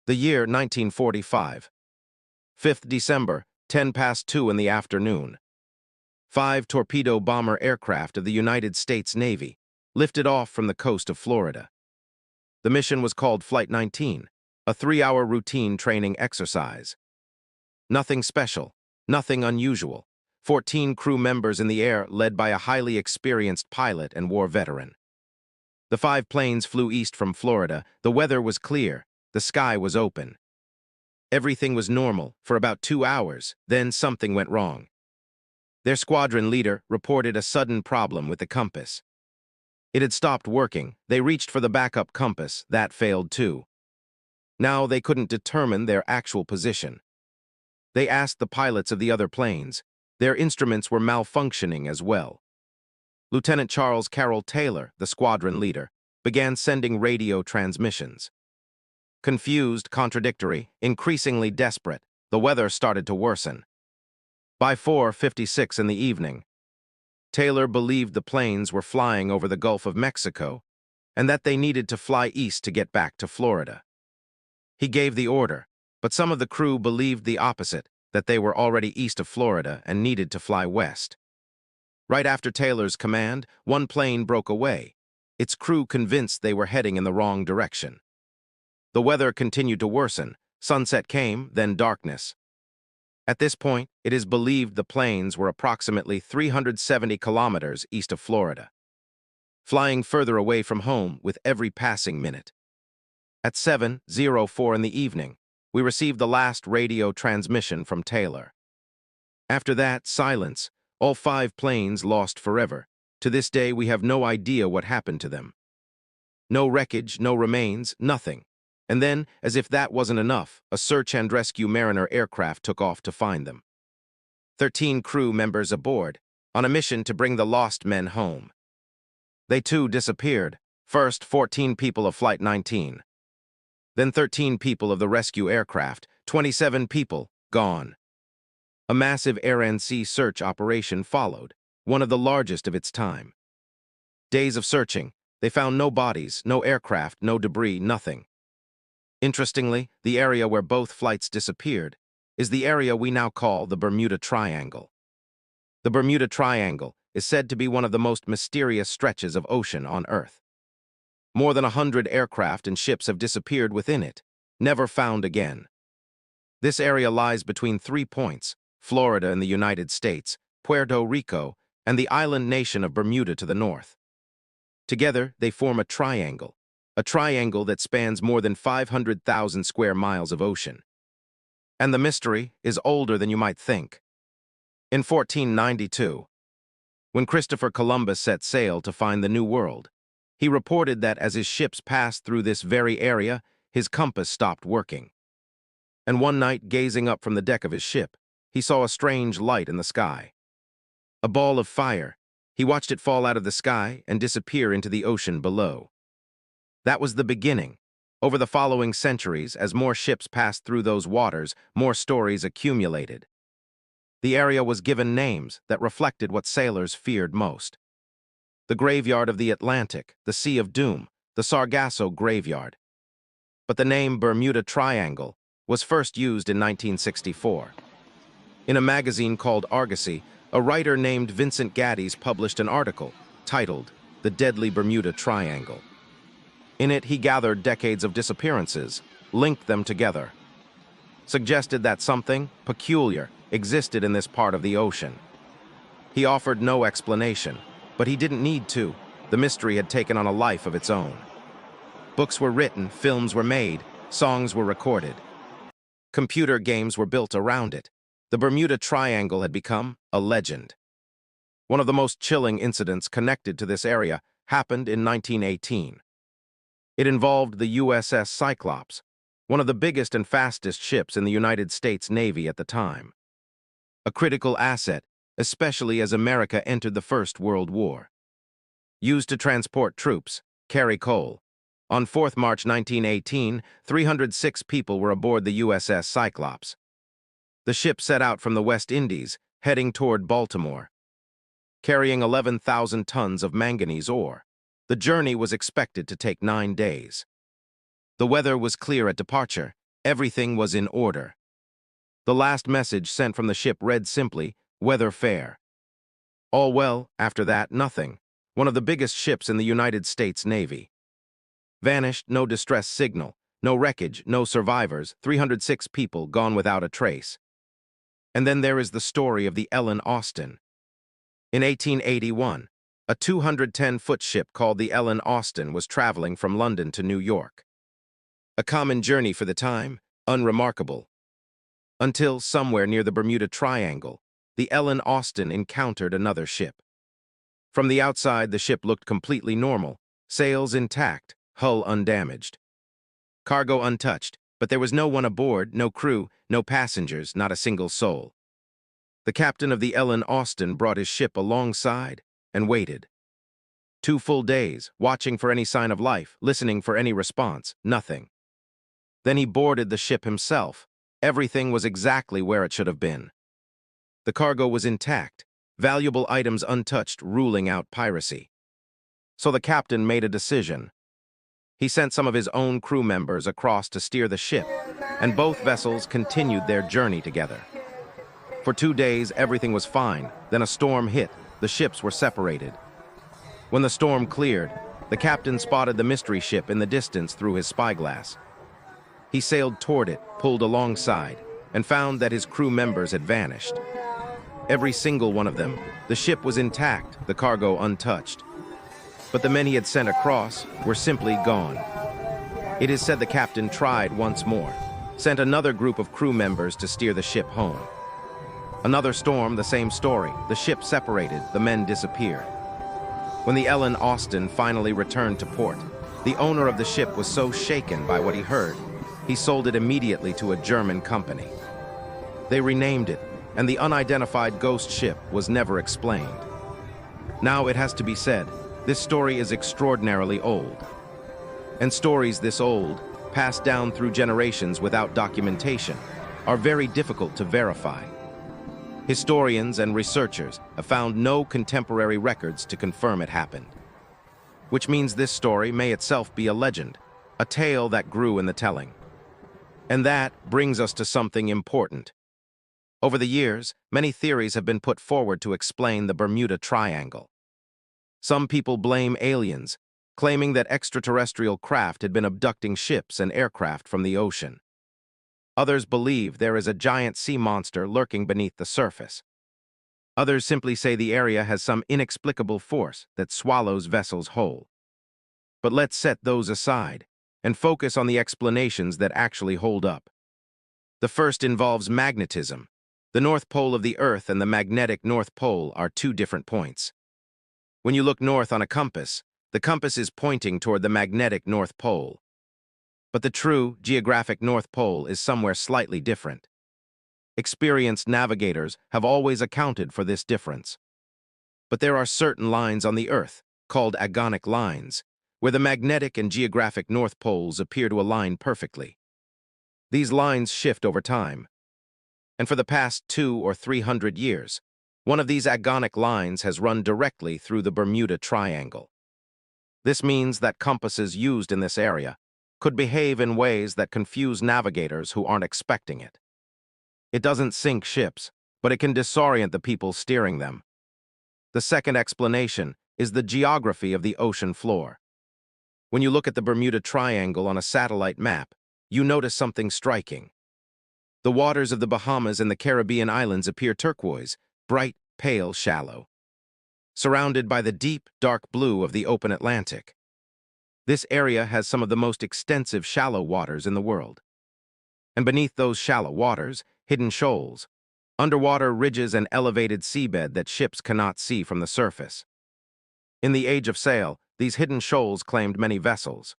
The year 1945. 5th December, 10 past 2 in the afternoon. 5 torpedo bomber aircraft of the United States Navy lifted off from the coast of Florida. The mission was called Flight 19, a 3-hour routine training exercise. Nothing special, nothing unusual. 14 crew members in the air led by a highly experienced pilot and war veteran. The 5 planes flew east from Florida. The weather was clear. The sky was open. Everything was normal for about 2 hours, then something went wrong. Their squadron leader reported a sudden problem with the compass. It had stopped working. They reached for the backup compass. That failed too. Now they couldn't determine their actual position. They asked the pilots of the other planes. Their instruments were malfunctioning as well. Lieutenant Charles Carroll Taylor, the squadron leader, began sending radio transmissions. Confused, contradictory, increasingly desperate, the weather started to worsen. By 4:56 in the evening, Taylor believed the planes were flying over the Gulf of Mexico and that they needed to fly east to get back to Florida. He gave the order, but some of the crew believed the opposite, that they were already east of Florida and needed to fly west. Right after Taylor's command, one plane broke away, its crew convinced they were heading in the wrong direction. The weather continued to worsen. Sunset came, then darkness. At this point, it is believed the planes were approximately 370 kilometers east of Florida, flying further away from home with every passing minute. At 7:04 in the evening, we received the last radio transmission from Taylor. After that, silence. All 5 planes lost forever. To this day, we have no idea what happened to them. No wreckage, no remains, nothing. And then, as if that wasn't enough, a search and rescue Mariner aircraft took off to find them. 13 crew members aboard, on a mission to bring the lost men home. They too disappeared. First, 14 people of Flight 19. Then 13 people of the rescue aircraft, 27 people, gone. A massive air and sea search operation followed, one of the largest of its time. Days of searching, they found no bodies, no aircraft, no debris, nothing. Interestingly, the area where both flights disappeared is the area we now call the Bermuda Triangle. The Bermuda Triangle is said to be one of the most mysterious stretches of ocean on Earth. More than 100 aircraft and ships have disappeared within it, never found again. This area lies between 3 points, Florida in the United States, Puerto Rico, and the island nation of Bermuda to the north. Together, they form a triangle that spans more than 500,000 square miles of ocean. And the mystery is older than you might think. In 1492, when Christopher Columbus set sail to find the New World, he reported that as his ships passed through this very area, his compass stopped working. And one night, gazing up from the deck of his ship, he saw a strange light in the sky. A ball of fire. He watched it fall out of the sky and disappear into the ocean below. That was the beginning. Over the following centuries, as more ships passed through those waters, more stories accumulated. The area was given names that reflected what sailors feared most. The graveyard of the Atlantic, the Sea of Doom, the Sargasso Graveyard. But the name Bermuda Triangle was first used in 1964. In a magazine called Argosy, a writer named Vincent Gaddis published an article titled "The Deadly Bermuda Triangle." In it, he gathered decades of disappearances, linked them together, suggested that something peculiar existed in this part of the ocean. He offered no explanation, but he didn't need to. The mystery had taken on a life of its own. Books were written, films were made, songs were recorded. Computer games were built around it. The Bermuda Triangle had become a legend. One of the most chilling incidents connected to this area happened in 1918. It involved the USS Cyclops, one of the biggest and fastest ships in the United States Navy at the time. A critical asset, especially as America entered the First World War. Used to transport troops, carry coal. On 4th March 1918, 306 people were aboard the USS Cyclops. The ship set out from the West Indies, heading toward Baltimore, carrying 11,000 tons of manganese ore. The journey was expected to take 9 days. The weather was clear at departure, Everything was in order. The last message sent from the ship read simply, "Weather fair." All well, after that, nothing. One of the biggest ships in the United States Navy. Vanished, no distress signal, no wreckage, no survivors, 306 people gone without a trace. And then there is the story of the Ellen Austin. In 1881, a 210-foot ship called the Ellen Austin was traveling from London to New York. A common journey for the time, unremarkable. Until, somewhere near the Bermuda Triangle, the Ellen Austin encountered another ship. From the outside, the ship looked completely normal, sails intact, hull undamaged. Cargo untouched, but there was no one aboard, no crew, no passengers, not a single soul. The captain of the Ellen Austin brought his ship alongside and waited. 2 full days, watching for any sign of life, listening for any response, nothing. Then he boarded the ship himself. Everything was exactly where it should have been. The cargo was intact, valuable items untouched, ruling out piracy. So the captain made a decision. He sent some of his own crew members across to steer the ship, and both vessels continued their journey together. For 2 days, everything was fine. Then a storm hit. The ships were separated. When the storm cleared, the captain spotted the mystery ship in the distance through his spyglass. He sailed toward it, pulled alongside, and found that his crew members had vanished. Every single one of them. The ship was intact, the cargo untouched. But the men he had sent across were simply gone. It is said the captain tried once more, sent another group of crew members to steer the ship home. Another storm, the same story. The ship separated, the men disappeared. When the Ellen Austin finally returned to port, the owner of the ship was so shaken by what he heard, he sold it immediately to a German company. They renamed it, and the unidentified ghost ship was never explained. Now it has to be said, this story is extraordinarily old. And stories this old, passed down through generations without documentation, are very difficult to verify. Historians and researchers have found no contemporary records to confirm it happened. Which means this story may itself be a legend, a tale that grew in the telling. And that brings us to something important. Over the years, many theories have been put forward to explain the Bermuda Triangle. Some people blame aliens, claiming that extraterrestrial craft had been abducting ships and aircraft from the ocean. Others believe there is a giant sea monster lurking beneath the surface. Others simply say the area has some inexplicable force that swallows vessels whole. But let's set those aside and focus on the explanations that actually hold up. The first involves magnetism. The North Pole of the Earth and the magnetic North Pole are 2 different points. When you look north on a compass, the compass is pointing toward the magnetic North Pole. But the true geographic North Pole is somewhere slightly different. Experienced navigators have always accounted for this difference. But there are certain lines on the Earth, called agonic lines, where the magnetic and geographic North Poles appear to align perfectly. These lines shift over time. And for the past 200 or 300 years, one of these agonic lines has run directly through the Bermuda Triangle. This means that compasses used in this area could behave in ways that confuse navigators who aren't expecting it. It doesn't sink ships, but it can disorient the people steering them. The second explanation is the geography of the ocean floor. When you look at the Bermuda Triangle on a satellite map, you notice something striking. The waters of the Bahamas and the Caribbean islands appear turquoise, bright, pale, shallow, surrounded by the deep, dark blue of the open Atlantic. This area has some of the most extensive shallow waters in the world. And beneath those shallow waters, hidden shoals, underwater ridges and elevated seabed that ships cannot see from the surface. In the age of sail, these hidden shoals claimed many vessels.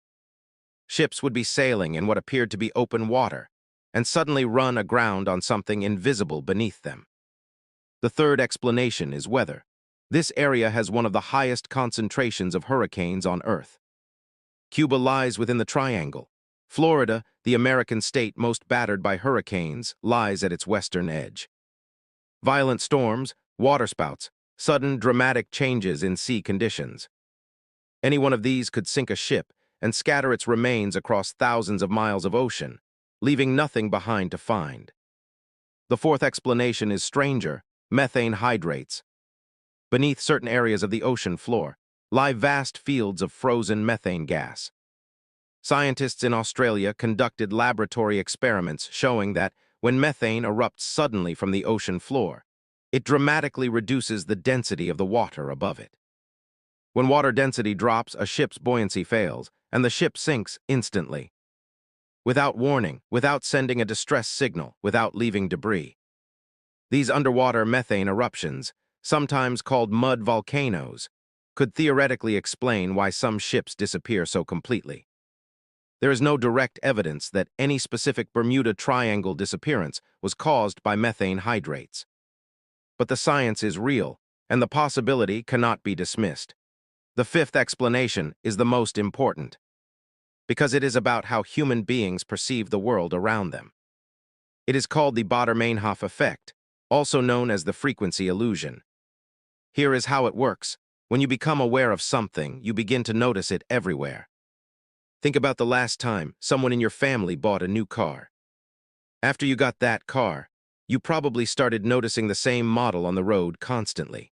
Ships would be sailing in what appeared to be open water, and suddenly run aground on something invisible beneath them. The third explanation is weather. This area has one of the highest concentrations of hurricanes on Earth. Cuba lies within the triangle. Florida, the American state most battered by hurricanes, lies at its western edge. Violent storms, waterspouts, sudden dramatic changes in sea conditions. Any one of these could sink a ship and scatter its remains across thousands of miles of ocean, leaving nothing behind to find. The fourth explanation is stranger: methane hydrates. Beneath certain areas of the ocean floor lie vast fields of frozen methane gas. Scientists in Australia conducted laboratory experiments showing that when methane erupts suddenly from the ocean floor, it dramatically reduces the density of the water above it. When water density drops, a ship's buoyancy fails, and the ship sinks instantly. Without warning, without sending a distress signal, without leaving debris. These underwater methane eruptions, sometimes called mud volcanoes, could theoretically explain why some ships disappear so completely. There is no direct evidence that any specific Bermuda Triangle disappearance was caused by methane hydrates. But the science is real, and the possibility cannot be dismissed. The fifth explanation is the most important, because it is about how human beings perceive the world around them. It is called the Baader-Meinhof effect, also known as the frequency illusion. Here is how it works. When you become aware of something, you begin to notice it everywhere. Think about the last time someone in your family bought a new car. After you got that car, you probably started noticing the same model on the road constantly.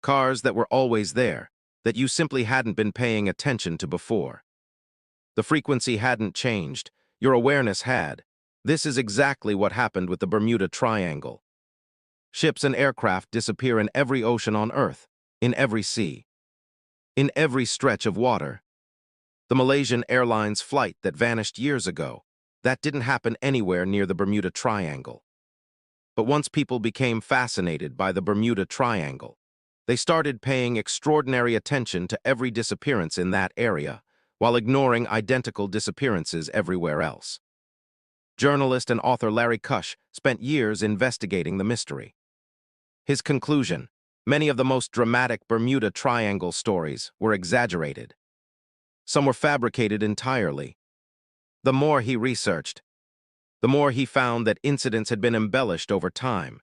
Cars that were always there, that you simply hadn't been paying attention to before. The frequency hadn't changed, your awareness had. This is exactly what happened with the Bermuda Triangle. Ships and aircraft disappear in every ocean on Earth, in every sea, in every stretch of water. The Malaysian Airlines flight that vanished years ago, that didn't happen anywhere near the Bermuda Triangle. But once people became fascinated by the Bermuda Triangle, they started paying extraordinary attention to every disappearance in that area, while ignoring identical disappearances everywhere else. Journalist and author Larry Kusch spent years investigating the mystery. His conclusion: many of the most dramatic Bermuda Triangle stories were exaggerated. Some were fabricated entirely. The more he researched, the more he found that incidents had been embellished over time.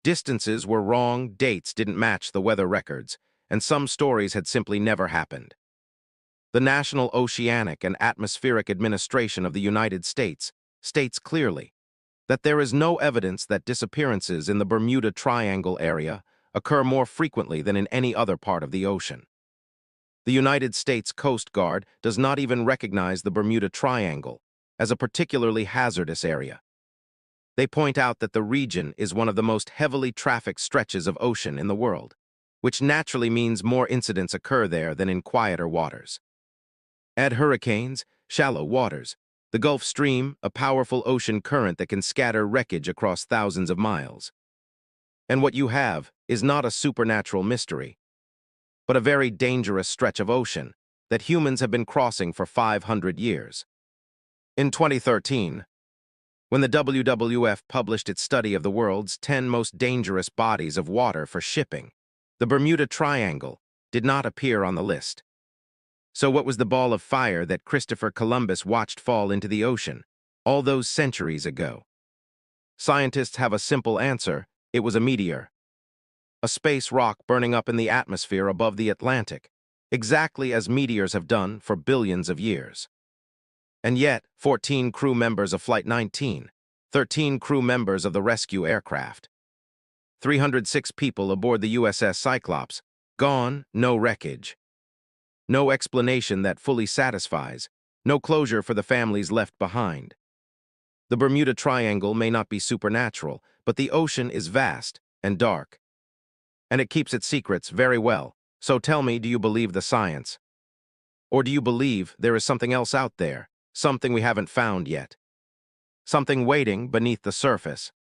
Distances were wrong, dates didn't match the weather records, and some stories had simply never happened. The National Oceanic and Atmospheric Administration of the United States states clearly that there is no evidence that disappearances in the Bermuda Triangle area occur more frequently than in any other part of the ocean. The United States Coast Guard does not even recognize the Bermuda Triangle as a particularly hazardous area. They point out that the region is one of the most heavily trafficked stretches of ocean in the world, which naturally means more incidents occur there than in quieter waters. Add hurricanes, shallow waters, the Gulf Stream, a powerful ocean current that can scatter wreckage across thousands of miles. And what you have is not a supernatural mystery, but a very dangerous stretch of ocean that humans have been crossing for 500 years. In 2013, when the WWF published its study of the world's 10 most dangerous bodies of water for shipping, the Bermuda Triangle did not appear on the list. So what was the ball of fire that Christopher Columbus watched fall into the ocean all those centuries ago? Scientists have a simple answer: it was a meteor. A space rock burning up in the atmosphere above the Atlantic, exactly as meteors have done for billions of years. And yet, 14 crew members of Flight 19, 13 crew members of the rescue aircraft, 306 people aboard the USS Cyclops, gone, no wreckage. No explanation that fully satisfies, no closure for the families left behind. The Bermuda Triangle may not be supernatural, but the ocean is vast and dark. And it keeps its secrets very well. So tell me, do you believe the science? Or do you believe there is something else out there, something we haven't found yet? Something waiting beneath the surface?